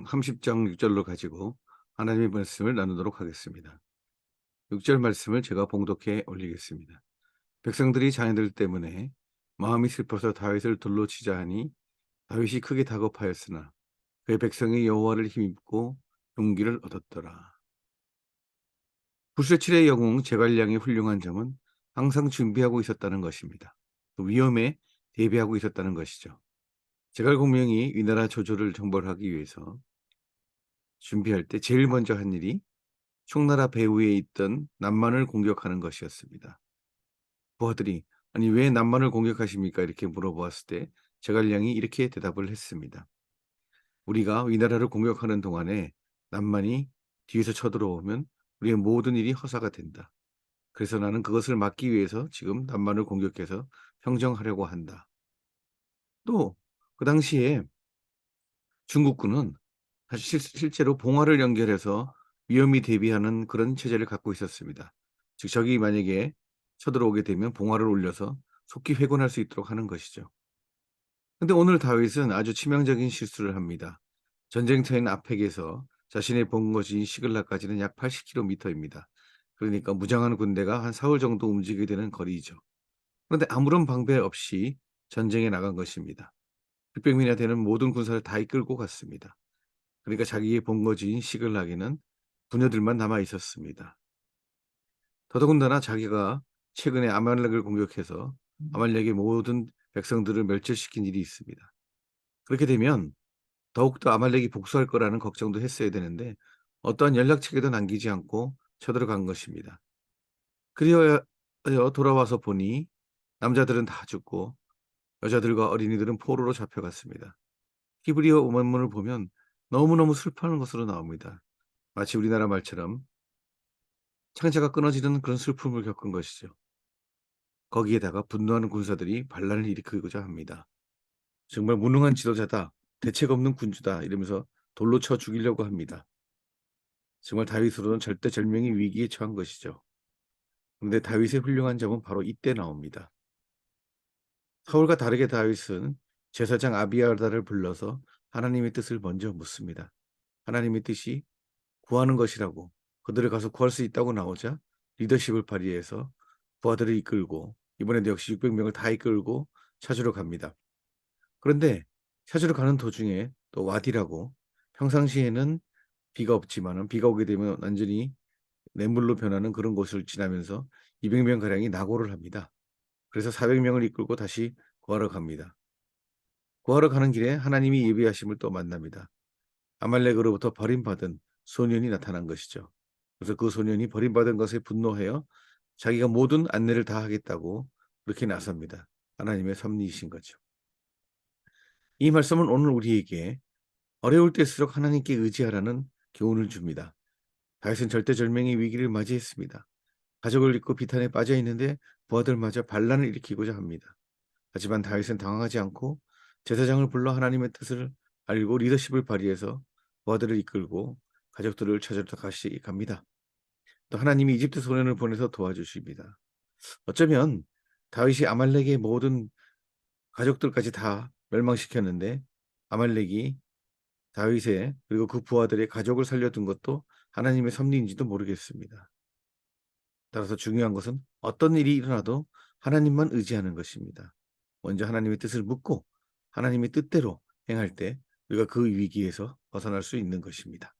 30장 6절로 가지고 하나님의 말씀을 나누도록 하겠습니다. 6절 말씀을 제가 봉독해 올리겠습니다. 백성들이 자녀들 때문에 마음이 슬퍼서 다윗을 돌로 치자 하니 다윗이 크게 다급하였으나 그의 백성이 여호와를 힘입고 용기를 얻었더라. 불세칠의 영웅 제갈량의 훌륭한 점은 항상 준비하고 있었다는 것입니다. 또 위험에 대비하고 있었다는 것이죠. 제갈공명이 위나라 조조를 정벌하기 위해서 준비할 때 제일 먼저 한 일이 총나라 배후에 있던 남만을 공격하는 것이었습니다. 부하들이 "아니 왜 남만을 공격하십니까?" 이렇게 물어보았을 때 제갈량이 이렇게 대답을 했습니다. "우리가 위나라를 공격하는 동안에 남만이 뒤에서 쳐들어오면 우리의 모든 일이 허사가 된다. 그래서 나는 그것을 막기 위해서 지금 남만을 공격해서 평정하려고 한다." 또 그 당시에 중국군은 사실 실제로 봉화를 연결해서 위험히 대비하는 그런 체제를 갖고 있었습니다. 즉 적이 만약에 쳐들어오게 되면 봉화를 올려서 속기 회군할 수 있도록 하는 것이죠. 근데 오늘 다윗은 아주 치명적인 실수를 합니다. 전쟁터인 아펙에서 자신의 본거지인 시글락까지는 약 80km입니다. 그러니까 무장한 군대가 한 사흘 정도 움직이게 되는 거리죠. 그런데 아무런 방배 없이 전쟁에 나간 것입니다. 600명이나 되는 모든 군사를 다 이끌고 갔습니다. 그러니까 자기의 본거지인 시글락에는 부녀들만 남아 있었습니다. 더더군다나 자기가 최근에 아말렉을 공격해서 아말렉의 모든 백성들을 멸절시킨 일이 있습니다. 그렇게 되면 더욱더 아말렉이 복수할 거라는 걱정도 했어야 되는데 어떠한 연락처에도 남기지 않고 쳐들어간 것입니다. 그리하여 돌아와서 보니 남자들은 다 죽고 여자들과 어린이들은 포로로 잡혀갔습니다. 히브리어 원문을 보면 너무너무 슬퍼하는 것으로 나옵니다. 마치 우리나라 말처럼 창자가 끊어지는 그런 슬픔을 겪은 것이죠. 거기에다가 분노하는 군사들이 반란을 일으키고자 합니다. 정말 무능한 지도자다, 대책 없는 군주다 이러면서 돌로 쳐 죽이려고 합니다. 정말 다윗으로는 절대절명의 위기에 처한 것이죠. 그런데 다윗의 훌륭한 점은 바로 이때 나옵니다. 사울과 다르게 다윗은 제사장 아비아다를 불러서 하나님의 뜻을 먼저 묻습니다. 하나님의 뜻이 구하는 것이라고 그들을 가서 구할 수 있다고 나오자 리더십을 발휘해서 부하들을 이끌고 이번에도 역시 600명을 다 이끌고 찾으러 갑니다. 그런데 찾으러 가는 도중에 또 와디라고 평상시에는 비가 없지만은 비가 오게 되면 완전히 냇물로 변하는 그런 곳을 지나면서 200명 가량이 낙오를 합니다. 그래서 400명을 이끌고 다시 구하러 갑니다. 구하러 가는 길에 하나님이 예비하심을 또 만납니다. 아말렉으로부터 버림받은 소년이 나타난 것이죠. 그래서 그 소년이 버림받은 것에 분노하여 자기가 모든 안내를 다 하겠다고 그렇게 나섭니다. 하나님의 섭리이신 거죠. 이 말씀은 오늘 우리에게 어려울 때일수록 하나님께 의지하라는 교훈을 줍니다. 다윗은 절대절명의 위기를 맞이했습니다. 가족을 잃고 비탄에 빠져 있는데 부하들마저 반란을 일으키고자 합니다. 하지만 다윗은 당황하지 않고 제사장을 불러 하나님의 뜻을 알고 리더십을 발휘해서 부하들을 이끌고 가족들을 찾으러 다시 갑니다. 또 하나님이 이집트 소년을 보내서 도와주십니다. 어쩌면 다윗이 아말렉의 모든 가족들까지 다 멸망시켰는데 아말렉이 다윗의 그리고 그 부하들의 가족을 살려둔 것도 하나님의 섭리인지도 모르겠습니다. 따라서 중요한 것은 어떤 일이 일어나도 하나님만 의지하는 것입니다. 먼저 하나님의 뜻을 묻고 하나님의 뜻대로 행할 때 우리가 그 위기에서 벗어날 수 있는 것입니다.